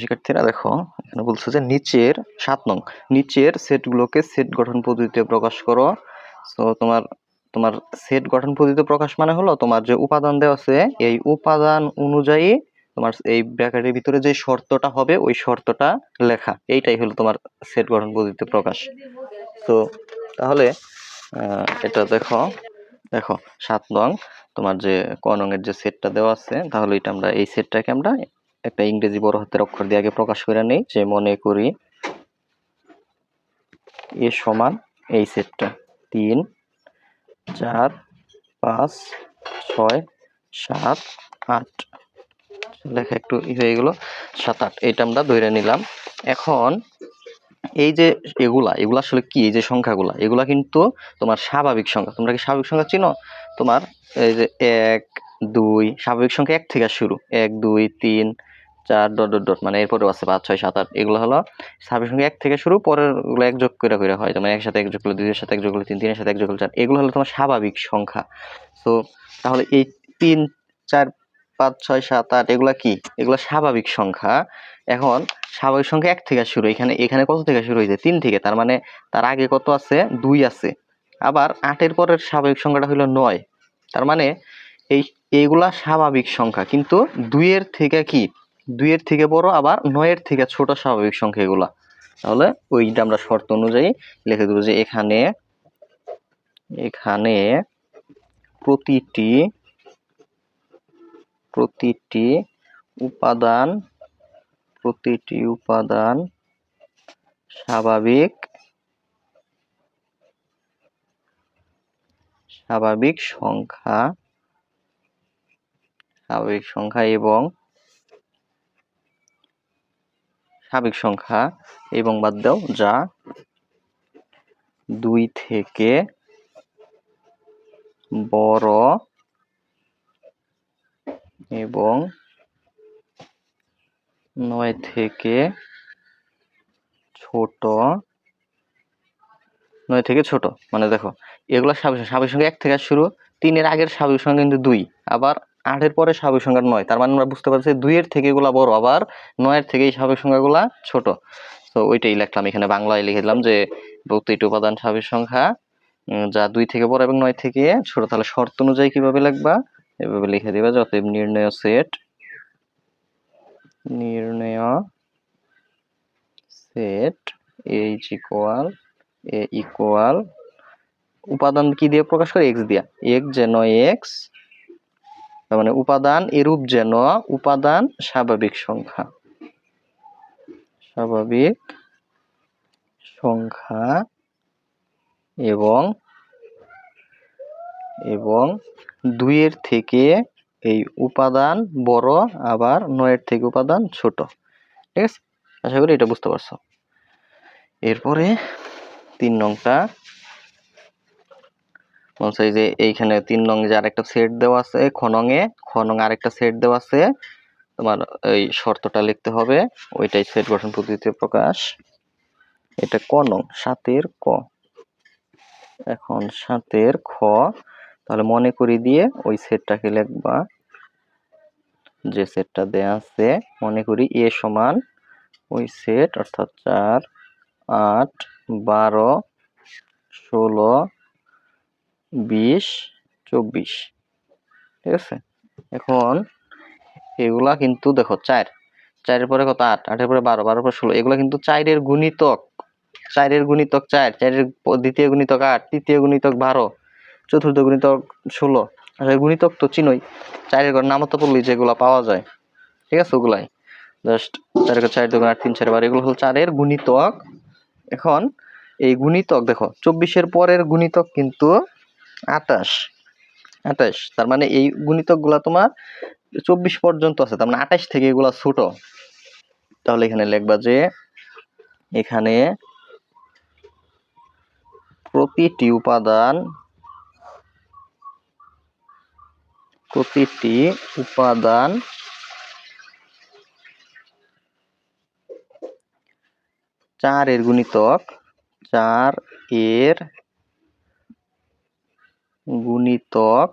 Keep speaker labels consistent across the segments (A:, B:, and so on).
A: শিক্ষার্থীরা দেখো, এখানে বলছে যে নিচের 7 নং নিচের সেটগুলোকে সেট গঠন পদ্ধতিতে প্রকাশ করো। তো তোমার তোমার সেট গঠন পদ্ধতিতে প্রকাশ মানে হলো তোমার যে উপাদান দেওয়া আছে এই উপাদান অনুযায়ী তোমার এই ব্র্যাকেটের ভিতরে যে শর্তটা হবে ওই শর্তটা লেখা, এইটাই হলো তোমার সেট গঠন পদ্ধতিতে প্রকাশ। তো তাহলে এটা দেখো দেখো 7 নং তোমার যে ক নং এর যে সেটটা দেওয়া আছে, তাহলে এটা আমরা এই সেটটাকে আমরা একটা ইংরেজি বড় হাতের অক্ষর দিয়ে আগে প্রকাশ করে নেই। যে মনে করি এ সমান এই সেটটা 3 4 5 6 7 8 লেখা একটু হয়ে গেল 7 8, এটা আমরা ধরে নিলাম। এখন এই যে এগুলা আসলে কি, এই যে সংখ্যাগুলা এগুলা কিন্তু তোমার স্বাভাবিক সংখ্যা। তোমরা কি স্বাভাবিক সংখ্যা চিনো? তোমার এই যে 1 2 স্বাভাবিক সংখ্যা 1 থেকে শুরু, 1 2 3 4 ডট ডট ডট, মানে এরপরেও আছে 5 6 7 8, এগুলো হলো স্বাভাবিক সংখ্যা 1 থেকে শুরু, পরের গুলো এক যোগ করে করে হয়। তোমার 1 সাথে 1 যোগ করলে 2 এর সাথে 1 যোগ করলে 3 3 এর সাথে 1 যোগ করলে 4, এগুলো হলো তোমার স্বাভাবিক সংখ্যা। তো তাহলে এই 3 4 5 6 7 8 এগুলা কি? এগুলো স্বাভাবিক সংখ্যা। এখন স্বাভাবিক সংখ্যা 1 থেকে শুরু, এখানে কত থেকে শুরু হয়েছে? 3 থেকে, তার মানে তার আগে কত আছে? 2 আছে। আবার 8 এর পরের স্বাভাবিক সংখ্যাটা হলো 9, তার মানে এইগুলা স্বাভাবিক সংখ্যা, কিন্তু 2 এর থেকে কি, 2 এর থেকে বড়, আবার 9 এর থেকে ছোট স্বাভাবিক সংখ্যা এগুলা। তাহলে ওইটা আমরা শর্ত অনুযায়ী লিখে দেবো যে এখানে প্রতিটি উপাদান স্বাভাবিক সংখ্যা এবং বাদ দাও যা 2 থেকে বড় এবং 9 থেকে ছোট। মানে দেখো, এগুলো স্বাভাবিক সংখ্যা 1 থেকে শুরু, 3 এর আগের স্বাভাবিক সংখ্যা কিন্তু 2, আবার 8 এর পরে স্বাভাবিক সংখ্যা 9, তার মানে আমরা বুঝতে পারছি 2 এর থেকে এগুলা বড়, আবার 9 এর থেকে এই স্বাভাবিক সংখ্যাগুলা ছোট। তো ওইটাই লিখলাম এখানে, বাংলায় লিখে দিলাম যে প্রতিটি উপাদান স্বাভাবিক সংখ্যা যা 2 থেকে বড় এবং 9 থেকে ছোট। তাহলে শর্ত অনুযায়ী কিভাবে লিখবা? এভাবে লিখে দিবা যে অতএব নির্ণেয় সেট H ইকুয়াল উপাদান কি দিয়ে প্রকাশ করে? x দিয়া। x যেন x, তার মানে উপাদান এরূপ যেন উপাদান স্বাভাবিক সংখ্যা এবং 2 এর থেকে এই উপাদান বড়, আবার 9 এর থেকে উপাদান ছোট। ঠিক আছে, আশা করি এটা বুঝতে পারছো। এরপরে 3 নংটা বলছে যে এইখানে 3 নং যে আরেকটা সেট দেওয়া আছে, খ নং আরেকটা সেট দেওয়া আছে, তোমার এই শর্তটা লিখতে হবে, ওইটাই সেট গঠন পদ্ধতিতে প্রকাশ। এটা ক নং, 7 এর ক। এখন 7 এর খ, তাহলে মনে করি দিয়ে ওই সেটটাকে লিখবা যে সেটটা দেয়া আছে। মনে করি এ সমান ওই সেট, অর্থাৎ 4 8 12 16 20 24। ঠিক আছে, এখন এগুলা কিন্তু দেখো 4 এর পরে কত? 8 এর পরে 12 12 এর পরে 16, এগুলা কিন্তু 4 এর গুণিতক। 4 এর গুণিতক 4 এর দ্বিতীয় গুণিতক 8, তৃতীয় গুণিতক 12, চতুর্থ গুণিতক 16। আসলে গুণিতক তো চিনোই, 4 এর ঘর নামতা পড়লেই যেগুলা পাওয়া যায়। ঠিক আছে, ওগুলাই জাস্ট 4 এর 4 2 8 3 4 12, এগুলো হলো 4 এর গুণিতক। এখন এই গুণিতক দেখো 24 এর পরের গুণিতক কিন্তু 28, তার মানে এই গুণিতক গুলা তোমার 24 পর্যন্ত আছে, তার মানে 28 থেকে এগুলা ছোট। তাহলে এখানে লিখবা যে এখানে প্রতিটি উপাদান 4 এর গুণিতক, 4 এর গুণিতক,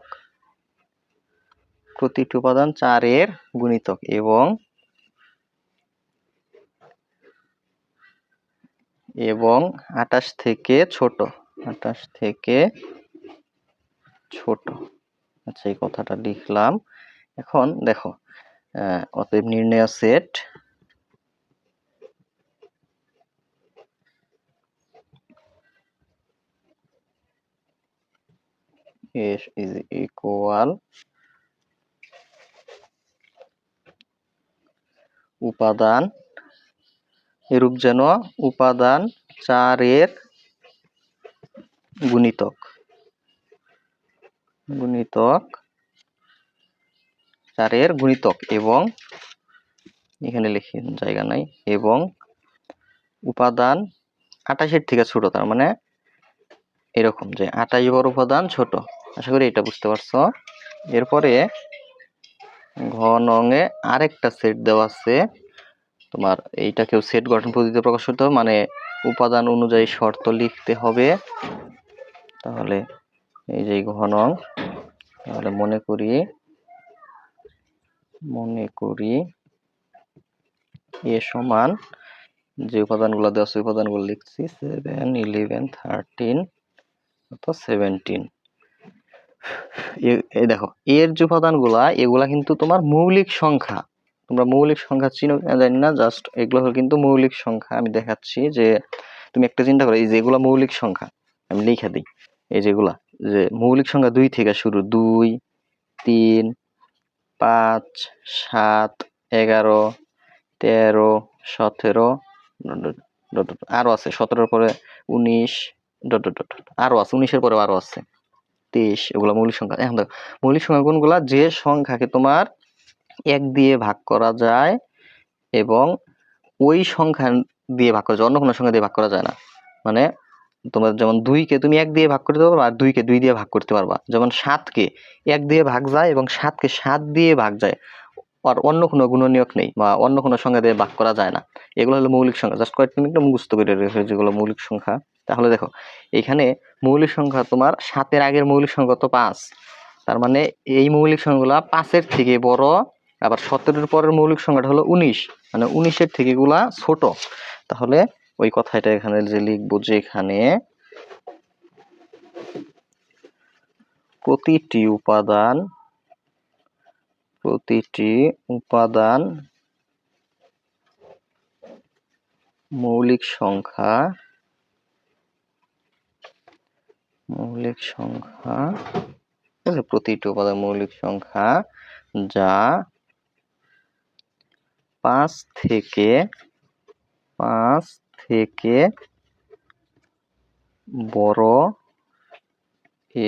A: প্রতিটি উপাদান 4 এর গুণিতক এবং এবং 28 থেকে ছোট, 28 থেকে ছোট। আচ্ছা, এই কথাটা লিখলাম। এখন দেখো, অতএব নির্ণেয় সেট S is equal উপাদান, এরূপ যেন উপাদান 4 এর গুণিতক 4 এর গুণিতক এবং এখানে লিখি জায়গা নাই, এবং উপাদান 28 থেকে ছোট, তার মানে এরকম যে 28 বড় উপাদান ছোট। আশা করি এটা বুঝতে পারছো। এরপরে ঘ নঙে আরেকটা সেট দেওয়া আছে তোমার, এইটাকেও সেট গঠন পদ্ধতিতে প্রকাশ করতে হবে, মানে উপাদান অনুযায়ী শর্ত লিখতে হবে। তাহলে এই যে ঘ নং, তাহলে মনে করি এ সমান যে উপাদানগুলো দেওয়া আছে উপাদানগুলো লিখছি 7 11 13 অথবা 17। এই দেখো এর যে উপাদানগুলা, এগুলা কিন্তু তোমার মৌলিক সংখ্যা। তোমরা মৌলিক সংখ্যা চিনো জানি না, জাস্ট এগুলো হলো কিন্তু মৌলিক সংখ্যা। আমি দেখাচ্ছি যে তুমি একটা চিন্তা করো, এই যে এগুলা মৌলিক সংখ্যা, আমি লিখে দিই। এই যেগুলা যে মৌলিক সংখ্যা 2 থেকে শুরু, 2 3 5 7 11 13 17, আরো আছে 17 পরে 19, আরো আছে 19-এর পরে আরো আছে 23। এগুলা মৌলিক সংখ্যা। এখন দেখো মৌলিক সংখ্যা কোনগুলা, যে সংখ্যাকে তোমার 1 দিয়ে ভাগ করা যায় এবং ওই সংখ্যা দিয়ে ভাগ করা যায়, অন্য কোনো সংখ্যা দিয়ে ভাগ করা যায় না। মানে তোমার যেমন 2-কে তুমি 1 দিয়ে ভাগ করতে পারবা, আর 2-কে 2 দিয়ে ভাগ করতে পারবা। যেমন 7-কে 1 দিয়ে ভাগ যায় এবং 7-কে 7 দিয়ে ভাগ যায়, আর অন্য কোনো গুণনীয়ক নেই বা অন্য কোনো সংখ্যা দিয়ে ভাগ করা যায় না। এগুলো হলো মৌলিক সংখ্যা। জাস্ট কয়েকটা মিনিট মুখস্থ করে রেখে যেগুলো মৌলিক সংখ্যা। তাহলে দেখো এখানে মৌলিক সংখ্যা তোমার 7-এর আগের মৌলিক সংখ্যা তো 5, তার মানে এই মৌলিক সংখ্যাগুলা 5-এর থেকে বড়। আবার 17-এর পরের মৌলিক সংখ্যাটা হলো 19, মানে 19-এর থেকে এগুলা ছোট। তাহলে ওই কথাটা এখানে যে লিখবো, যে এখানে প্রতিটি উপাদান মৌলিক সংখ্যা প্রতিটি উপাদান মৌলিক সংখ্যা যা 5 থেকে বড়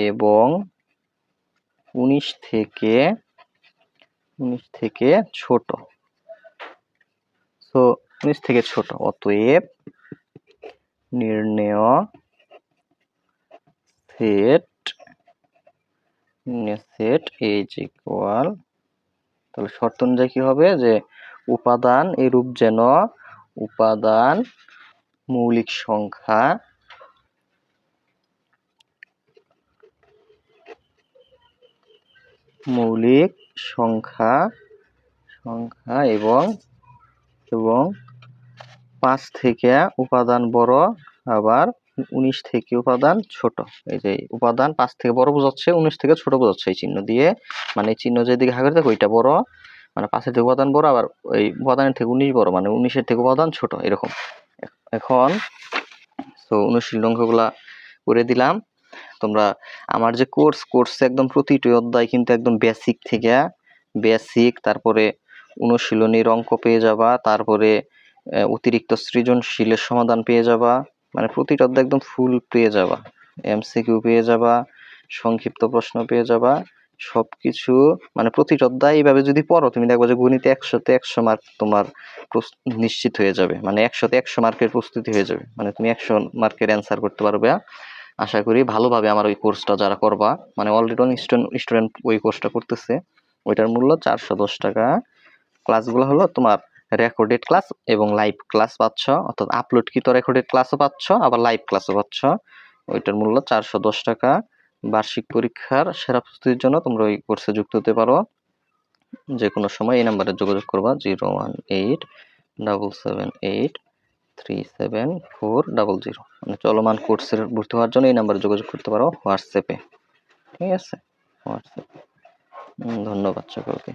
A: এবং 19 থেকে ছোট। তো 19 থেকে ছোট, অতএব নির্ণেয় সেট ইজ ইকুয়াল, তাহলে শর্ত অনুযায়ী কি হবে, যে উপাদান এরূপ যেন উপাদান মৌলিক সংখ্যা এবং 5 থেকে উপাদান বড়, আবার 19 থেকে উপাদান ছোট। এই যে উপাদান 5 থেকে বড় বোঝাচ্ছে, 19 থেকে ছোট বোঝাচ্ছে এই চিহ্ন দিয়ে। মানে এই চিহ্ন যেদিকে হাগরে দেখো ওইটা বড়, মানে 5-এর থেকে উপাদান বড়, আবার ওই উপাদানের থেকে 19 বড়, মানে 19-এর থেকে উপাদান ছোট, এরকম। এখন তো অনুশীলন অঙ্কগুলা করে দিলাম। তোমরা আমার যে কোর্সে একদম প্রতিটি অধ্যায় কিন্তু একদম বেসিক, তারপরে অনুশীলনীর অঙ্ক পেয়ে যাবা, তারপরে অতিরিক্ত সৃজনশীলের সমাধান পেয়ে যাবা, মানে প্রতিটা অধ্যায় একদম ফুল পেয়ে যাবা, এমসিকিউ পেয়ে যাবা, সংক্ষিপ্ত প্রশ্ন পেয়ে যাবা, সবকিছু। মানে প্রতিটা অধ্যায় এইভাবে যদি পড়ো, তুমি দেখবা যে গণিতে 100-তে 100 মার্ক তোমার নিশ্চিত হয়ে যাবে, মানে 100-তে 100 মার্কের প্রস্তুতি হয়ে যাবে, মানে তুমি 100 মার্কের অ্যান্সার করতে পারবে। আশা করি ভালোভাবে আমার ওই কোর্সটা যারা করবা, মানে অলরেডি অনেক স্টুডেন্ট ওই কোর্সটা করতেছে। ওইটার মূল্য 410 টাকা। ক্লাসগুলো হলো তোমার রেকর্ডেড ক্লাস এবং লাইভ ক্লাস পাচ্ছ, অর্থাৎ আপলোডকৃত রেকর্ডেড ক্লাসও পাচ্ছ, আবার লাইভ ক্লাসও পাচ্ছ। ওইটার মূল্য 410 টাকা। বার্ষিক পরীক্ষার সেরা প্রস্তুতির জন্য তোমরা ওই কোর্সে যুক্ত হতে পারো। যে কোনো সময় এই নাম্বারে যোগাযোগ করবা, 0187787 3740। মানে চলমান কোর্সের ভর্তি হওয়ার জন্য এই নাম্বারে যোগাযোগ করতে পারো হোয়াটসঅ্যাপে। ঠিক আছে, হোয়াটসঅ্যাপে। ধন্যবাদ সকলকে।